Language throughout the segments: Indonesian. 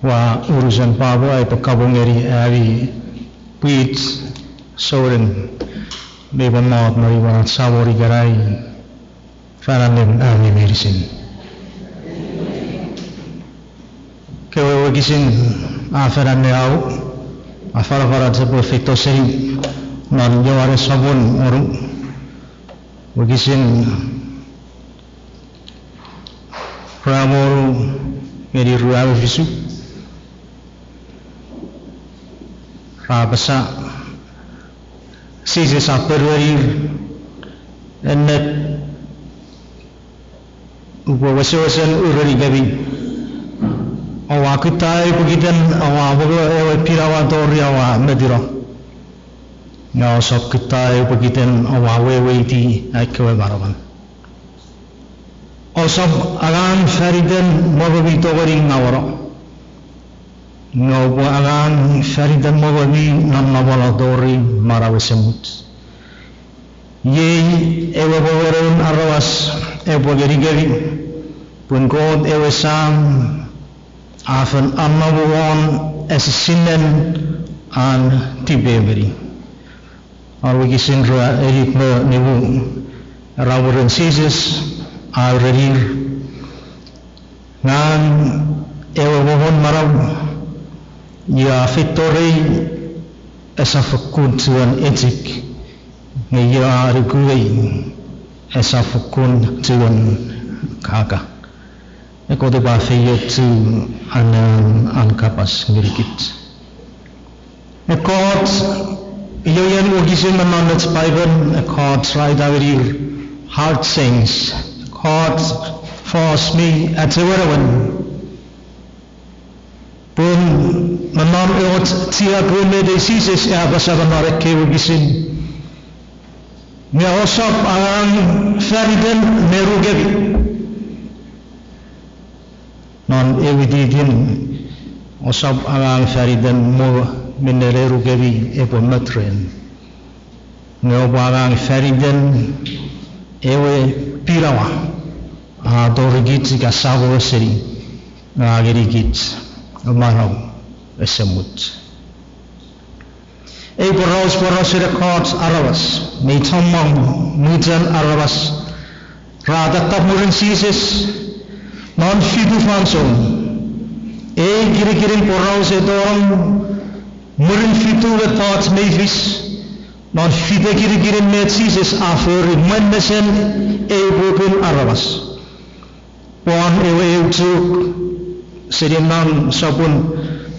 wa urusan pabo ay pagkabungeri ay puit soren beba maut mariwa sabori garay faranem ami merisin kewe wagisin afaran neau afara sa perfecto seri non jaware sabun oru wagisin ramoru ngeri ruawe visu rabasa sisi sa perwerir enet upo wasawasan urari gabi awa kutai pagitan awa bago ewe pirawa tori awa medira nga osap kutai pagitan awa wewe iti ay kewe baraban osap agan faridan mababi togaring ngawara nga upo agan faridan mababi namnabala tori marawe semut yei ewe bagoron arawas ewe geri pun god ewe sam afen annabuwan esisinnen an tibeberi arwagi sinra elit mo nibu rawuren sisis alrerir ngan ewe mohon marab ya fitorei esa fakun tuan etik ya rikuei esa fakun tuan kaka eko de ba feyet tu an kapas ngirikit ekot iyoyan urgisin manonets bible ekot right averir heart sings ekot force me at the werawan pun manon eot tia grune de sises ya basabanore ke urgisin me osop ang feriden merugebi non evididin osab agang faridan mo minereru gebi epo matren ngeo agang faridan ewe pirawa a dorigit ka sabo seri ngagerigit amaraw esemut e poros records arawas may tomang mujan arawas rada tamurin sises non fidu fansong giri-giring porau se dorong murin fitu ve thoughts mevis non fide giri-giring metsises afur mannesen bukun arawas pon ewe utuk serinan sabun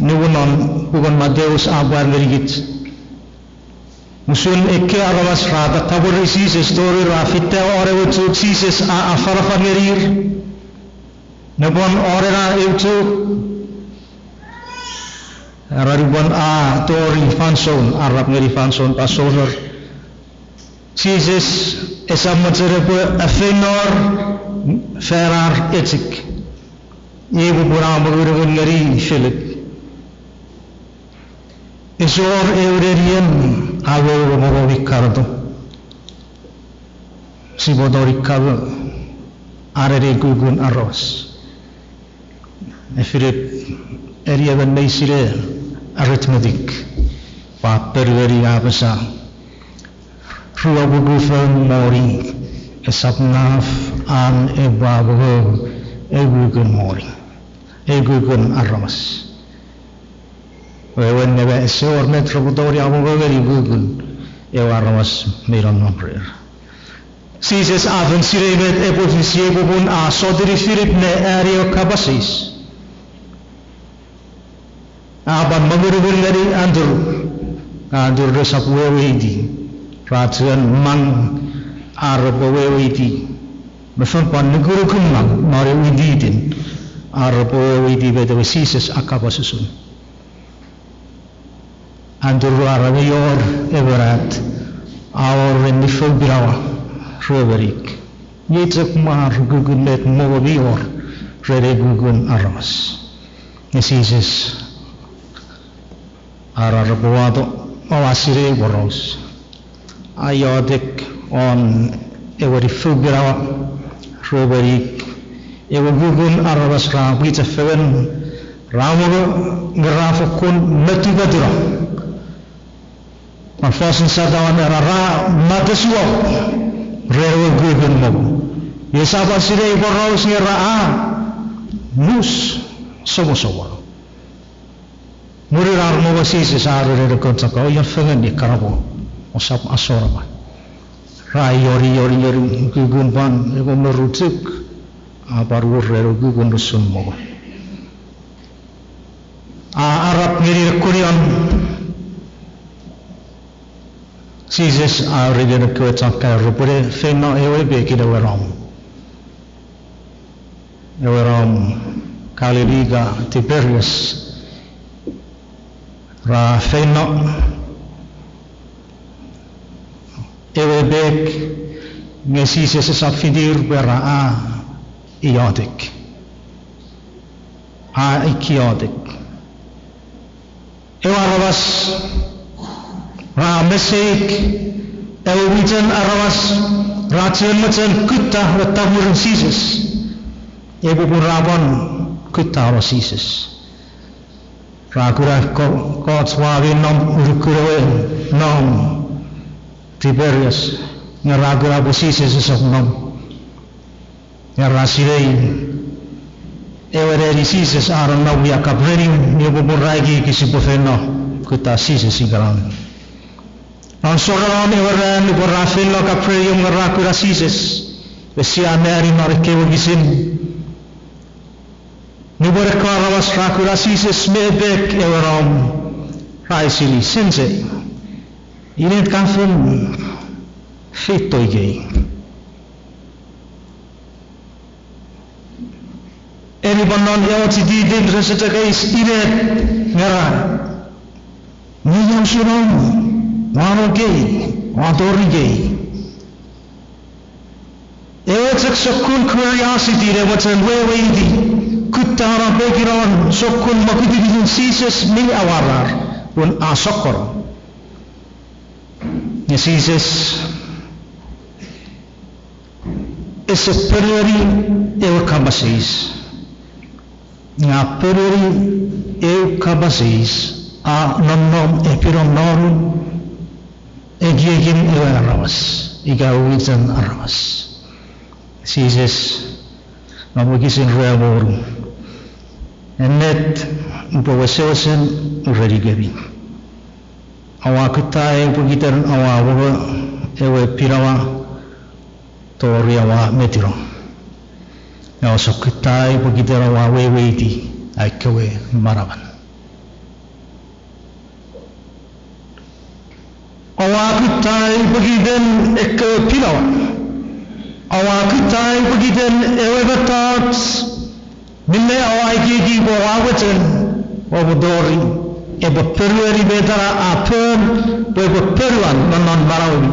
nuwunon bukan Mateus abar ngerigit musun eke arawas rata tabur sises story rafite ore utuk sises afarafa ngerir Nebon orera itu raribon tori fanson Arab ngeri fanson pasoner Jesus esam mencerepe afenor ferar etik ibu pura mengurungun ngeri Philip esor eurerian awe morowi kardo si bodori kawe arere gugun aros Philip area ban meisire arithmetic pa perveri apasa ruwa bugufan mori esapnaf an ebabu egugun mori egugun aramas wewen nebe esor metro budori abu gari gugun aramas miron nomrer sises aven sirebet epofisie bubun sodri Philip ne area kabasis aban magurubun dari andur desa puwewidi ratuan mang arab puwewidi berfirman neguru kumang mari wididin arab puwewidi beda sises akabasusun andur arabiyor everat awor nifel birawa roberik yitzak mar gugun met mobior rere gugun aramas sises ararbuado mawasire boros ayodik on ewari fugrawa roberik ewa gugun arabas ra wita fewen Ramoga ngerafokun metu badura. Mafasin sadawan era madeswa rewe gugun mogo. Yesaba sirei borraus ngera mus sobo. Murirar mo wasisi sa arere kontaka o yan fengen ni karabo osap asora ba. Rai yori gugun ban ego merutuk baru rero gugun rusun mogo. Arab ngiri kurion Jesus arere kontaka rupure fenno ewe be kida werom. Ewerom Kaliliga Tiberius ra fenno ewe bek ngesise sesat fidir bera iodik ikiodik ewe arawas ra mesik ewe wijan arawas ra tjelmatan kutta wattamurin sises ewe burabon kutta wa sises Rakura God's wawi nom urukurawe nom Tiberius ngaragura posisi sesok nom ngarasirei ewere sises aron nom ya kabreni nyobumuragi kisipofeno kuta sises igalan on sogalan ewere niborafeno kabreni ngaragura sises besiane ari marikewo gisin Nubore karawas rakura sises mebek ewerom raisili sense inet kafin fitoigei eri banon yawati didin resetakais inet ngara niyam sunom wanogei wadorigei ewetak sokun curiosity rewatan weweidi Kutara background sokun makudidin sises mil awarar pun asokor. Ya sises eseperiori eu kabasis. Nga periori eu kabasis a nom epirom nom egiegin eu arawas. Iga uwitan arawas. Sises namugisin reaboru. Enet upawasewesen uradigabi. Awa kutai pugitan awa wawa ewe pirawa tori awa metiro. Awa sokutai pugitan awa weweiti aikawe marawan. Awa kutai pugitan ekawe pirawa. Awa kutai pugitan ewe batat Mille awai gigi bo awatan wabudori ebo peruari betara apun bo ebo peruan non marawi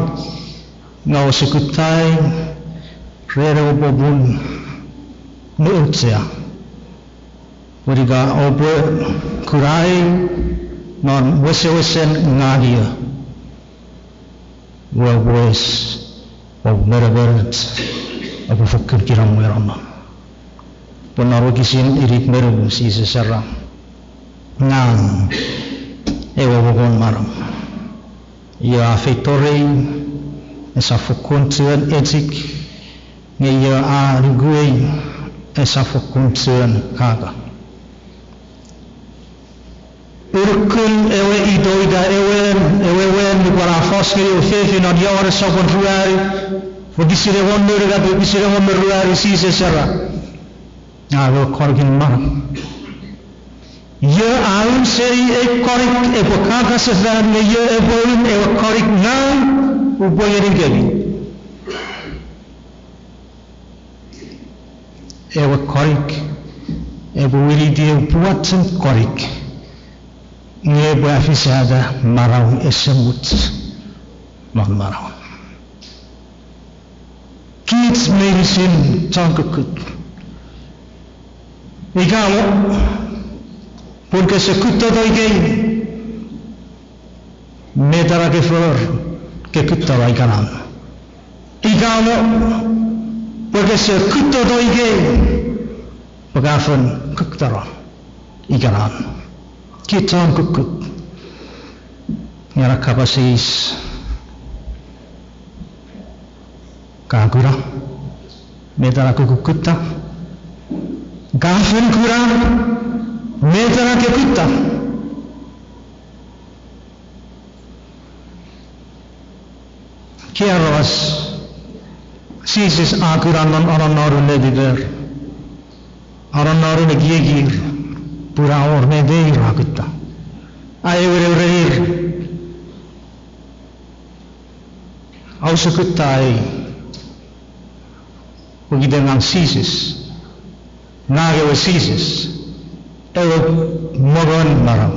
ngau sekutai rere bobun nuutsea wadiga obo kurai non wesen ngagia wabwes wabmeraberet abu fakir kiram werana Penarugisin irit meru si sesera ngang ewa wabon maram ia feitorei esa fokun tuen etik nge ia a riguei esa fokun tuen kaga urkun ewe idoida ewe wen para foskeri o fefe na diore sopon ruari fogisire wonere ga fogisire wonere ruari si sesera Ago korgin maram. Ye aun seri korik epokaga sesdan ye eboin korik nang uboyerin gebi. Ewa korik eboiri dia buatan korik. Nye buafisada marau esemut man marau. Kids medicine tankukut. Ikaw, porque se kutta doigei, metara ke flor, ke kutta doiganan. Ikaw, porque se kutta doigei, pagafan kuktara. ikaran. Kita ang kukut. Ngara kapasis kagura. Metara kukutta. Gafun kurang. Metara kukutta. Kiaras sisis akuran non orang naru ne diber. Orang naru ne gigir. Pura or ne deir akutta. Ayo ure Ausakuttai Ugidengang sisis Nagawa sisis Ewa mogon marang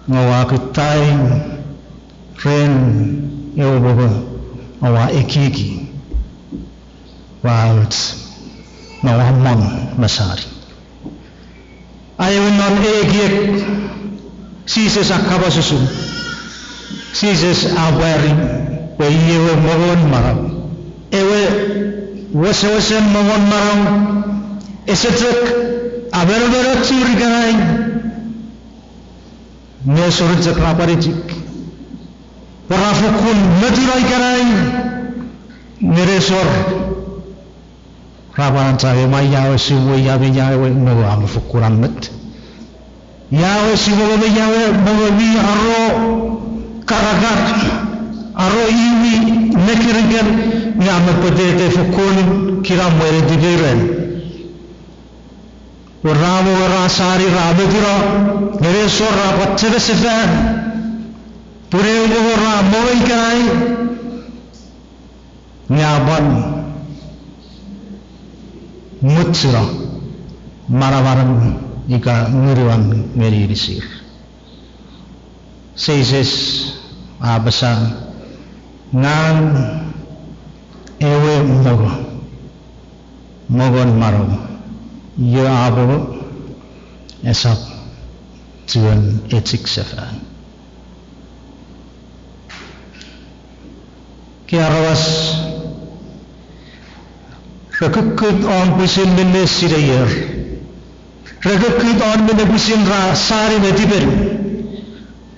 Ngawakuttai Ren Ewa bogo Awa ekiki Walt Nawaman masari Ayaw non ekik Sisis akabasusu Sisis awari Ewe mogon marang Ewe wasa-wasa mogon marang Esetrek Aber-berat suri kanay Nesurjak raparicik Warafukun maturay kanay Niresor Raparan sabi mayawe siwo yawe yawe Nago amafukuran mat Yawe siwo yawe Magawi aro Karagat Aro iwi nekirigan Ngama padete fukun Kira mwere dibiren Waramu warasari rabedira Neresor rapat sebesefan Pureu wara mawai kai Nyaban Mutsira Marawaran Ika ngiriwan ngeri risir Seises Abasa Ngan Ewe Mogon maro Yo abo Esap Tuan etik sefan Kiarawas Rekukut on busin minne sirayer Rekukut on minne busin ra sari metiber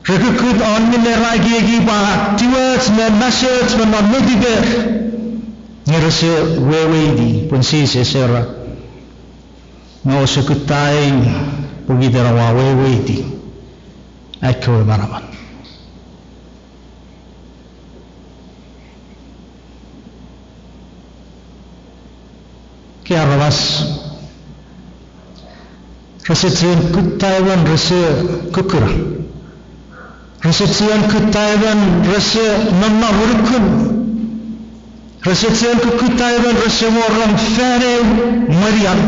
Rekukut on minne ragi ba Tiwats men nasets men non metiber Nirase wewedi pun sise sera Ngau sekutai Pugidera wa wewedi Ekko maraman Kiarawas Rasetien kutaiwan rase kukura Rasetien kutaiwan rase namna hurukun Rasetien kutaiwan rase warang fere marian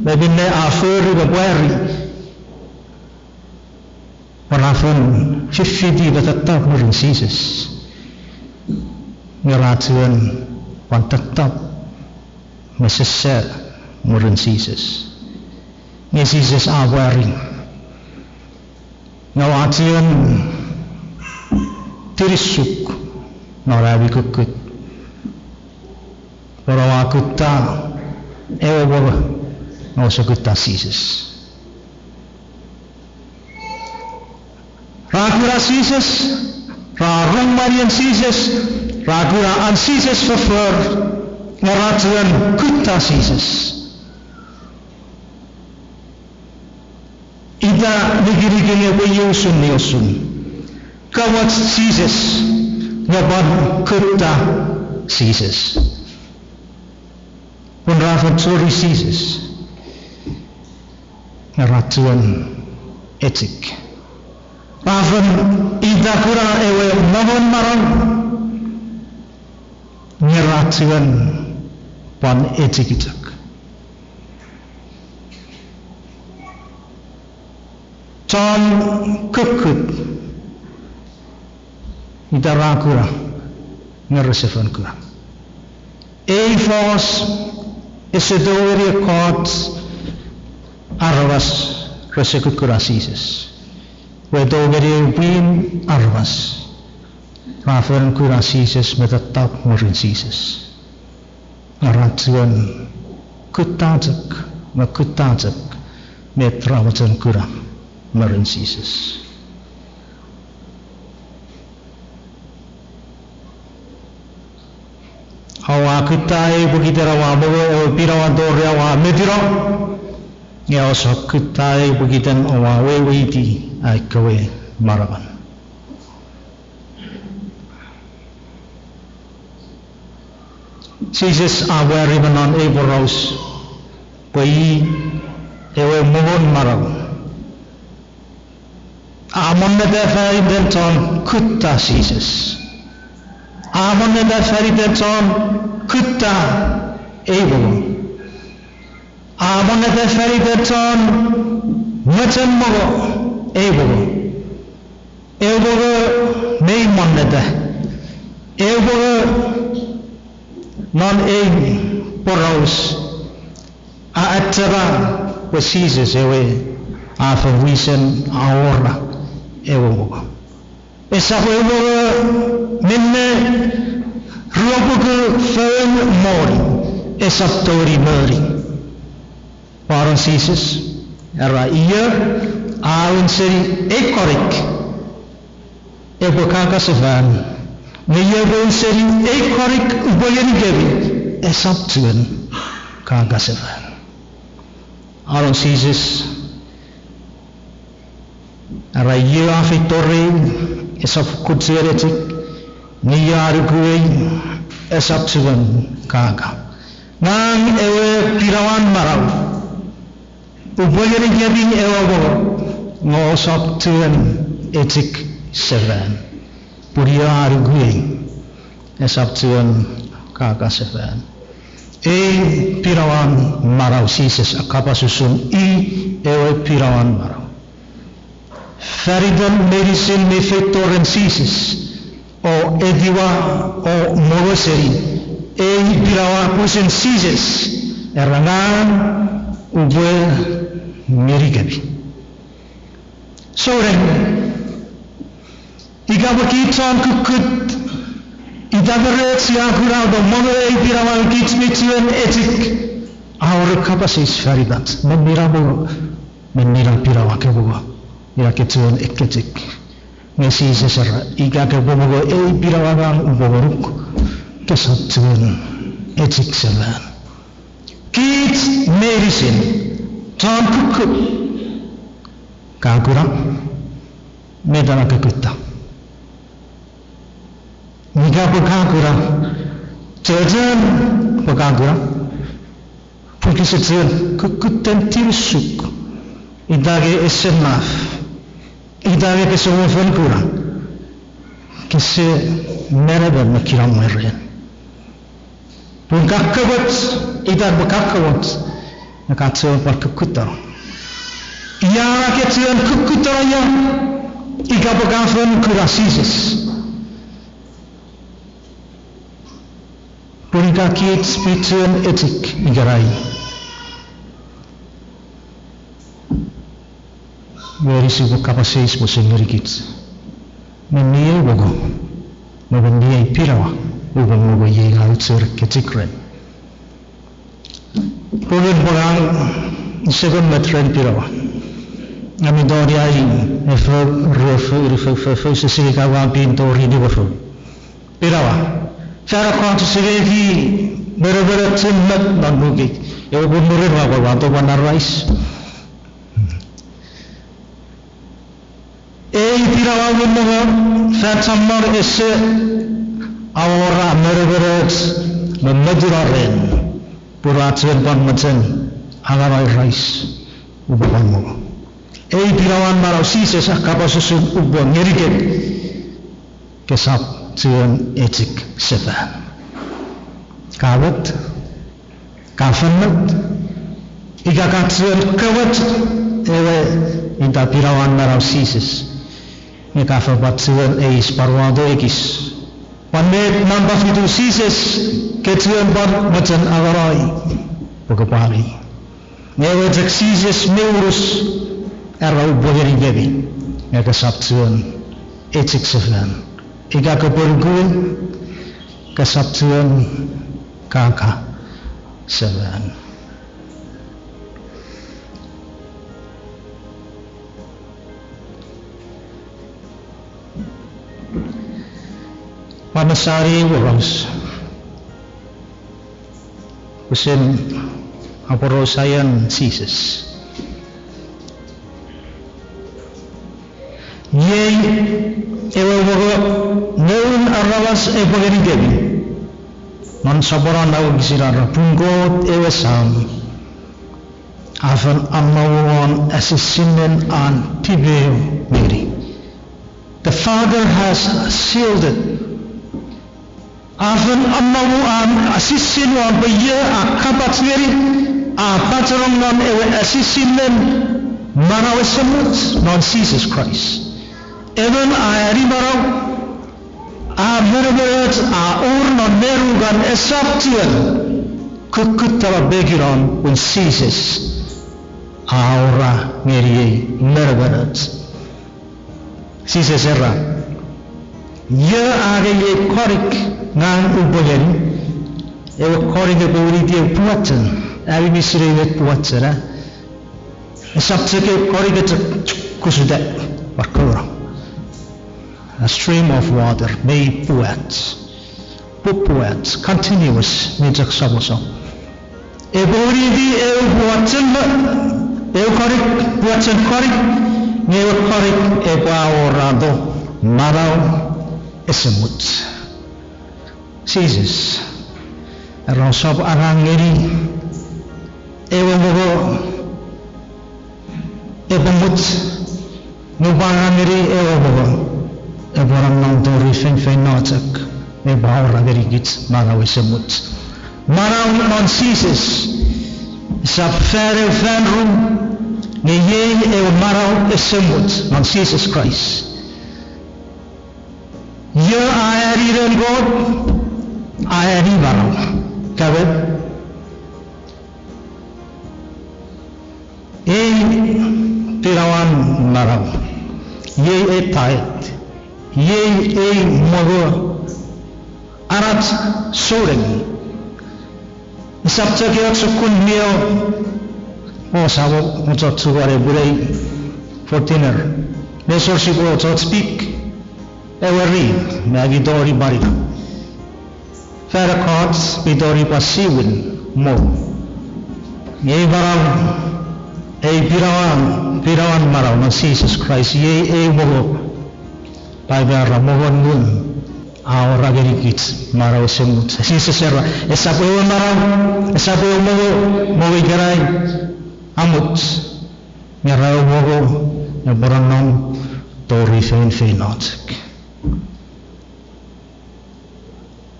Babinne afuri babwari Warafun fifidi batatap murin sisis Ngeratuan wantatap Mesesya murin sisis Ni sisis awari Ngawatian Tirisuk Narabi kukut Warawakutta Ewa bawa Ngawasakutta sisis Rakura sisis Rarang marian sisis Rakura an sisis fafer Ngaratuan kutta sisis Ida negeri-negeri bayusun niusun Kawat sisis Ngaban kutta sisis Punrafan suri sisis Ngaratuan etik Rafan ida kura ewe naman marang Ngaratuan Pan etik-etik John kukut Ida rakura Ngeresefan kura Eifos Isidori kot Arwas Resekut kura sisis Wedogeri win arwas Rafan kura sisis Metatap murin sisis Ngaratuan Kutatak Makutatak metra macam kurang marin Jesus. Awa kutai begitu rawa bawa pirawan dore awa mediro. Ya osok kutai begitu awa weweiti ai kawe marakan. Jesus awari manon evoros pai ewe mohon marau. Amon na defari denton kutta Jesus. Amon na defari denton kutta evo. Amon na defari denton macam mogo evo. Evo mei mon na de. Evo non poros a atera was Jesus ewe a verwisen aorla ewe esa ewe minne robuge fern mori esa tori mori para Jesus era ia aun seri ekorik ewe kaka sevan Niyabon seri ekorik ubayani gabi esap tuan kagasevan. Aron Jesus araya afitore esap kutseretik niyaru kuwe esap tuan kaga. Nang ewe pirawan marau ubayani gabi ewe bo ngosap tuan etik sevan. Puria argui esap tuan kagasevan. Pirawan marau Jesus akapa susun ewe pirawan marau. Feridan medicine me fetoren Jesus o ediwa o mogoseri pirawan pusen Jesus erangan ubwe merigabi. Soren Ika bekitan kukut ita beret siang kurang do mengenai pirawan kits mituen etik awal kapasis faridat menirabo menira pirawan kebugo ira kituen eketik ngesi sesera ika kebugo pirawan uboruk kesatuen etik selan kits medicine tan kukut kagurang medana kekutang Nika berkagura, jajan berkagura, pergi sejalan kekutan tirsuk, idage esenaf, idage kesemua kurang, kese merada makirang meren. Pun kakawat, idar berkakawat, nakatsewan par kekutan. Ia ketsewan kekutan ya, ika berkafan kurasisis. Purika kids pitchen etik igarai. Where is the capacity for senior kids? Meniya bogo, mabaniya pirawa, ubang mabayi outsir ketikren. Purin porang 7 metren pirawa. Kami doriai refu sesikawan pintori di wafu. Pirawa. Cara kau segi berat-berat sunat dan bukit. Ya berurin apa waktu mana rais. Pirawan mendengar fatsamar ese awara berat-berat memajurarin puratsen pan macam agar rais ubukan mo. Pirawan marau sisa kapasusun ubang nyeriket kesap tuan etik sevan. Kawat, kafanat, ika tuan kawat, ewe inta pirawan marau sisis. Ni kafabat tuan parwado ekis. Pamet nambah itu sisis ke tuan bar macam agarai, pagkapali. Ewe jak sisis meurus erau boheri gabi. Ika sab tuan etik sevan. Ika keperguan kesabtuan kakak sevan. Pamasari Waros Kusin Aporosayan Jesus Yay Ewa Noon Arawas Evagarigami Non Saboran Awagisirara Pungot Ewa Sam Afan Amawon Assassinen an Tibeo Mary. The Father has sealed it. Afan Amawon Assassin wan Baya Akabat Mary Patarong non Ewa Assassinen Marawasamut non Jesus Christ. Even Arimaro Meraberet Ur non Merugan Esaptian Kukutava Begiron when Jesus Aura Mary Meraberet Jesus Era Ye Age Korik Nan Uboyen Ewa Korik Ability of Puatan Abi Misri with Puatera Esaptake Korik Kusudet Bakura A stream of water, may puat, continuous, nijak saboso. Eboridi puatan korik, ebaorado, marau, esemut. Jesus, rosop arangeri, ebomut, nubarangeri, Eborang nang tori fen natak ebawra gerigit maraw esemut maraw non Jesus sa fere fenru ni ye maraw esemut non Jesus Christ ye ayari ren God ayari maraw kabe pirawan maraw ye tayet Ye mogo arat soreng sabta ke sukun mio o sabo mucho tsugare burei for dinner nesor sigo to speak every magidori bari fara cards bidori pasiwin mo ye barang pirawan maraw na Jesus Christ ye mogo Pada Ramohon Moon, our Ragerikit, Maro Semut. Jesus Serra, Esapo Maro, Esapo Movigarai, Amut, Mirao Mogo, Naboranom, Tori Fein Feinotic.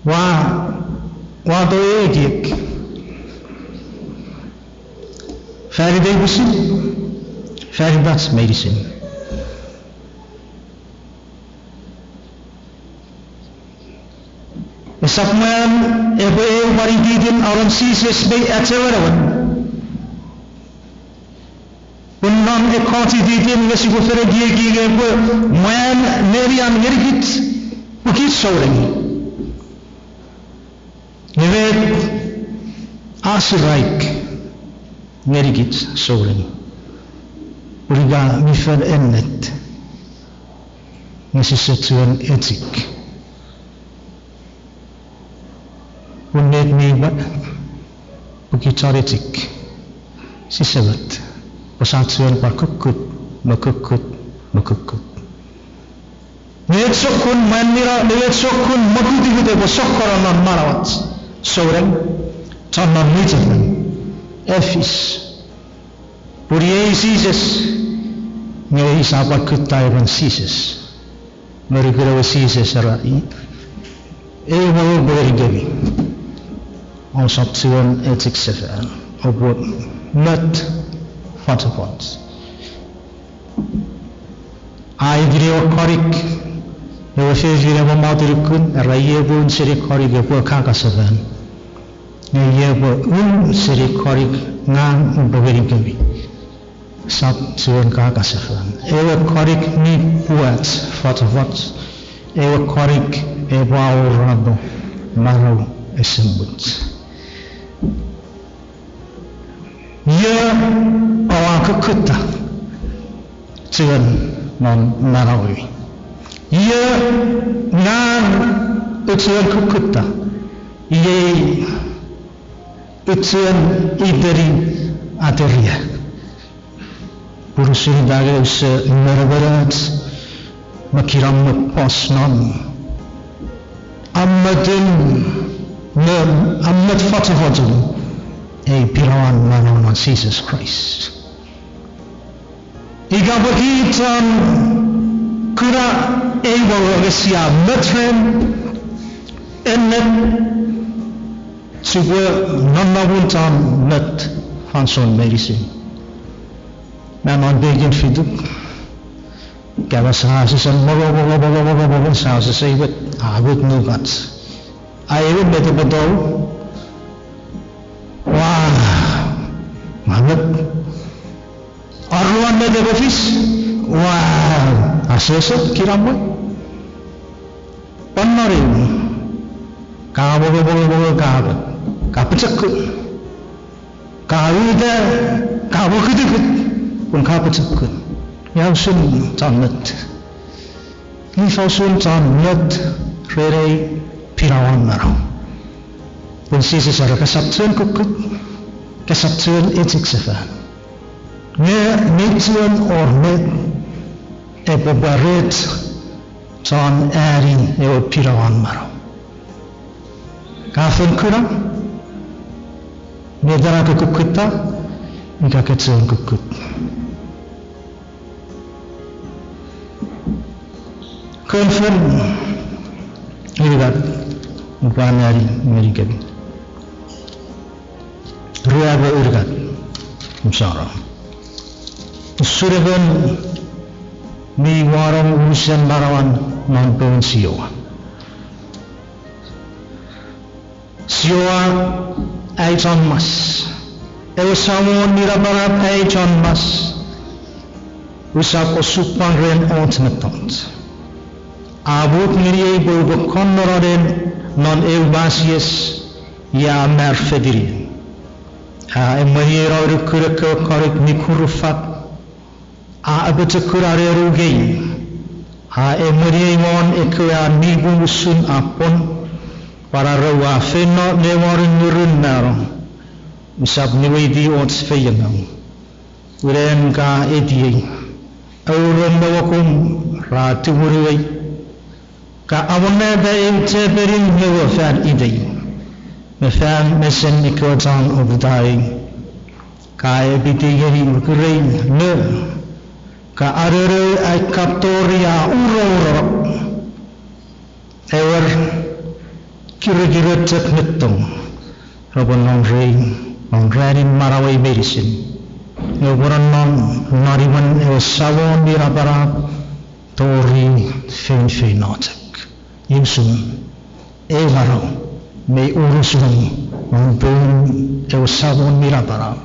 Wa do Edik Fairy Davidson, Fairy Bats Medicine. Esapman ebe warididin aron Jesus bay atewarawan. Unnan ekati didin ngasi gufere gigi ebe man nerian ngergit ukit soren. Nevet asiraik ngergit soren. Uriga mifer ennet ngasi setuan etik. Who made me what? Bukitaritik. Sisabat. Pasatsuan parkukut, makukut. Netsokun manmira, netsokun makudivide bosokoranan marawat. Soren, tanan mitanan. Efis. Puriye Jesus. Ngayon isapat kutay ng Jesus. Marigurawa Jesus arai. Ewa berigami. On subsequent etik sefer obot not fatapot ai video korik ewa fezire mo maturikun rayebun siri korik epo kakasavan yebo siri korik ngang berigami subsequent kakasavan ewa korik ni puat fatapot ewa korik ewa urado maru esembut Ye awak kekutta, cian non marawi. Ye nan utuan kukutta. Iye utuan idari ateria. Purusin daga se merberat makiram posnon. Ammadun ammad fatahadun. Pirawan manawan Jesus Christ. Ika bagitan kura wawagasya matren ennen suwe nannawuntan mat fanson medicine. Naman begin fiduk. Kawas hasisan mawa hasisan ibet abut nugat. Ayun betul-betul. Wah, mamet. Arwan na office. Wah, asesot kiramoy. Panarin. Kabo kapacak. Kawida kabo kudukut. Pun kapacak. Yausun tanat. Nifausun tanat rere pirawan naraw. Pun sisi sara kasaptun kukut. Kasaptun itik sefan. Nituan ormet epobaret tan ärin eo pirawan maro. Kafin kurang nedara ke kukutta ika ketsun kukut. Konfirm irigat upanyari merikabi. Ruaga irigat musara. Suragan mi warang urusan marawan non Siowa. Siowa ay John Mas. Ewasamon mirabarat ay John Mas. Usap osupang ren ontmetot. Abut ngiri bobo konnoraden non eubasies ya merfediri. Mahira rukuraka karik mikurufat. Abetukurare rugay. Mariingon ikuya nibumusun apon para rawa feno newarin nurun narong. Usap niwidi ots feyanang. Uren ka ediyay. Auron nawakum ratu muriway. Ka awana da inteberin hewa fan iday. Mefan mesen ikotan obday. Ka ebitigari ukuray ne. Ka arere ay kaptoria uro ewer kira-kira teknetong robon nong rey maraway medicine eweran nong nariman sawon dirabara tori fin notek yimsun ewaro may urusun nong bon sawon dirabara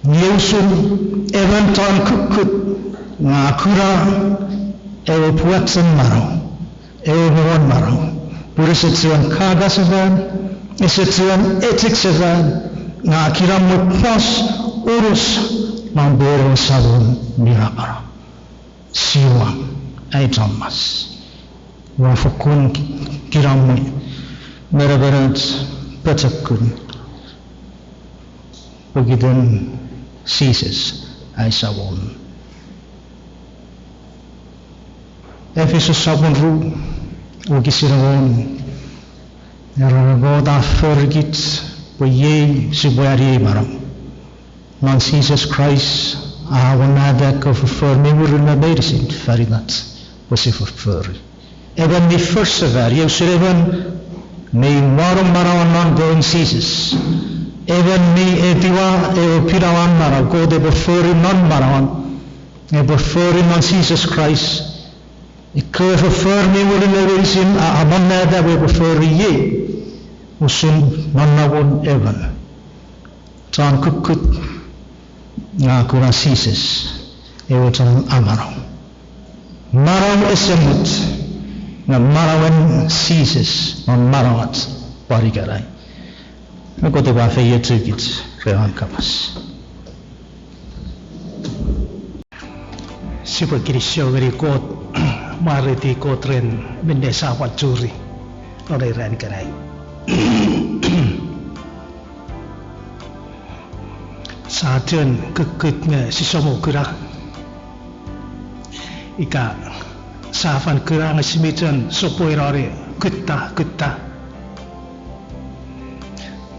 yimsun eventan kukut ngakura ewe puatsan maro ewe moron maro purisetsian kagasavan esetsian etiksavan ngakiram mupos urus mambero sabun mirapara siwa ay Thomas wafukun kiram meraberat patakun pagidun sises ay sabun Efesus sabun ru ugisiragon eragoda fergit boye sibuari maram non Jesus Christ awanada ko for me wurna medicine farinat wasif for even the first sever you seven me maram maram non going Jesus even me etiwa pirawan maram ko de before non maram before non Jesus Christ Ikaw me wala na reason aman na da we before ye usun manawon evan tan kukut nga kurasises ewo tan amaraw maraw esemut nga marawan sises on marawat parigaray ako te ba feye tukit rehan kapas Super Kirisyo gari kot mariti kotren mendesa wajuri oleh ran kanai sajen keketnya sisomo kura ika safan kura ngasimitan sopoirare kutta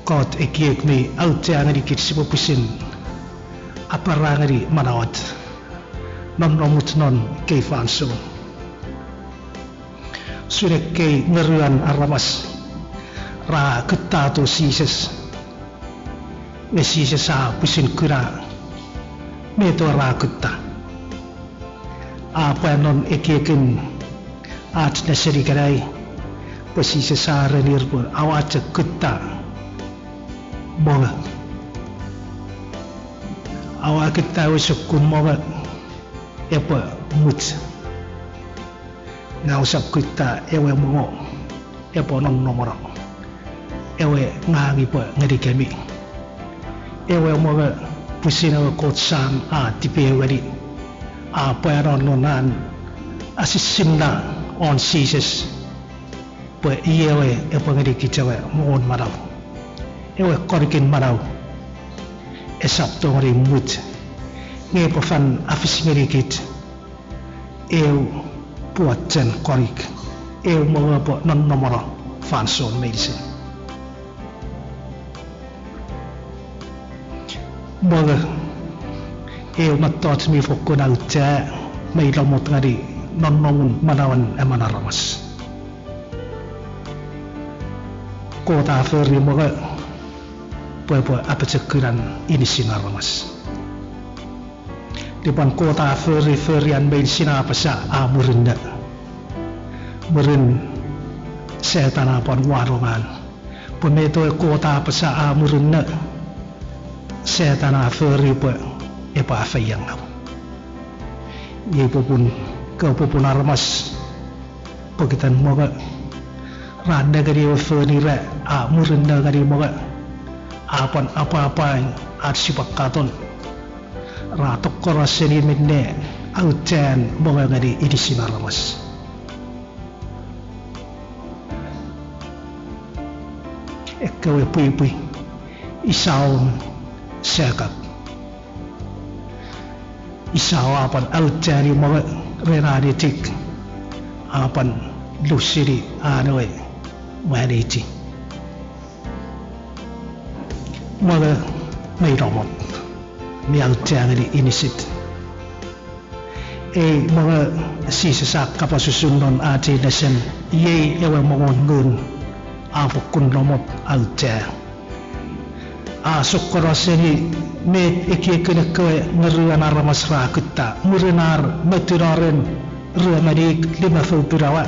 kot ekiek ni autya ngari kit sipopusin aparang ngari manawat non nomut non kay fanso sunek kay ngeruan aramas ra kutta to sises nesises sa pusin kura meto ra kutta apa non ekiekin at nasiri kadai pasises sa renir pun awat kutta moga awak kita usukun moga apa mut na usap kita ewe mongo apa non nomor ewe ngangi pa ngadi kami ewe moga pusina ko sam a tipe wari apa ron nonan asisimna on sises pa ewe apa ngadi kicawe mon marau ewe korkin marau esap to ngari mut nge pofan afis ngari kit eu puaten korik eu mo po non nomoro fanson medicine moga eu matot mi fokona uta mai lomot ngari non nomun manawan emanaramas kota feri moga po apa cekuran ini sinaramas depan kota feri-ferian main sina pasa murinda murin setan apon warongan pemeto kota pasa murinda setan feri po epa afayang ye popun ke popun aramas pagitan moga randa gari feri ra murinda gari moga apon apa-apa at sipakaton ratok koraseni minne autan moga ngadi idisina ramas ekkawe pui isaun sekap isau apan autani moga renadi tik apan lusiri anoe maniti moga may romot miang tiangani inisit mga sisasak kapasusunon ati nasan ye ewa mongon ngun afukun romot altia sukoroseni met ikikina kwe ngeruan aramas rakutta murinar maturaren ruamadik 5 pirawa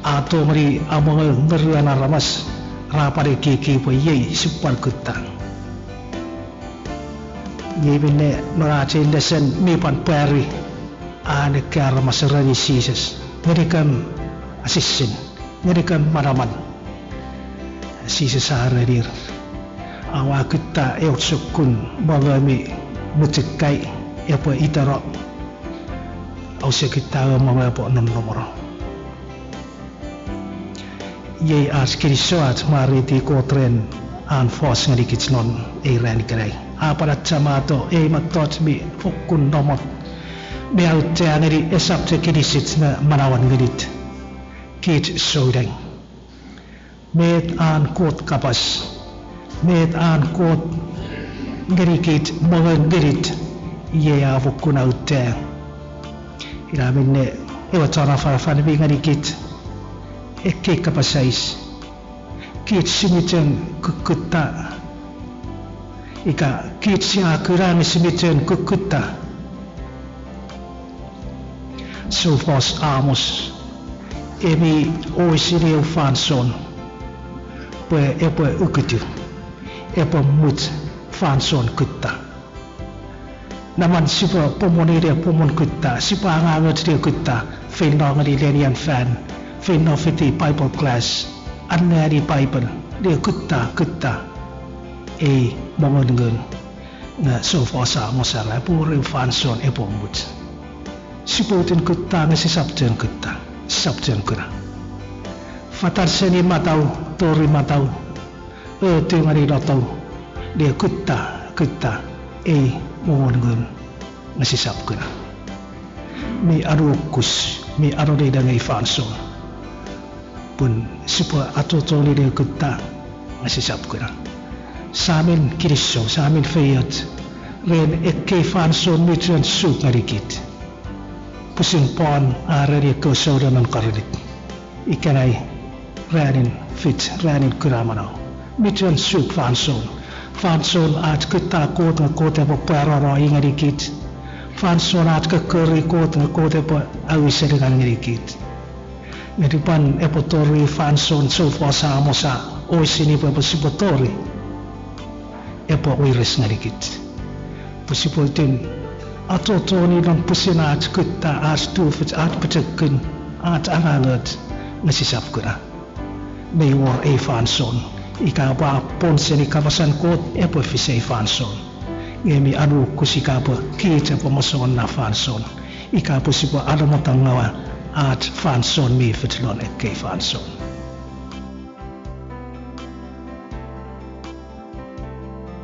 ato mari among ngeruan aramas rapare kiki po ye supal kutta ye bine norace indasan mi pan pari ane kar masarani sises ngerikan asisin ngerikan maraman sises aradir awa kita eot sukun bagami mucekai apa itaro ausia kita mga po non nomoro ye askiri soat mariti kotren an fos ngadikit non ran karai apa chamato matot mi fukun nomot me auta ngari esap te kidisit na manawan ngadit kit sodang met an kot kapas met an kot ngarikit mga ngadit ye fukun auta iramin ewa tara farafan bi ngadikit ekki kapasais kit simitan kukutta ika kit siya kurang simitan kukutta so fos amos emi oisiri fanson pe epo ukutu epo mut fanson kutta naman sipa pomoni dia pomon kutta sipa ngangat dia kutta fenong di lenian fan fenofiti Bible class anna di Bible dia kutta mongon na so fasa mosara puri fanson epomut siputin kutta nga si sabten kutta sabten kuna fatar seni matau tori matau tu ngari datau dia kutta mohon gun ngasisap kuna mi arukus mi arode dangai fanson pun supaya atoto ni dia kutta ngasisap kuna samin kiriso samin fayat ren ekki fanson mitran suk ngarikit pusing pon ara dia kosoda nan karadit ikanai ranin fit ranin kuramano mitran suk fanson at kutta kota po pararo ingarikit fanson at kekeri kota po awisa dengan ngarikit ngadipan epotori fanson so posa mosa o sini po sipotori epo wiris ngarikit posipolitin atoto ni lang pusinat kutta at tufit at petekun at angalat nasisap ko na may war a fanson ikaba ponse ni kabasan kot epo fisay fanson ngemi anu kusikaba kita pemason na fanson ikaba sipo adamotangawa at fanson mi fitlon ek fanson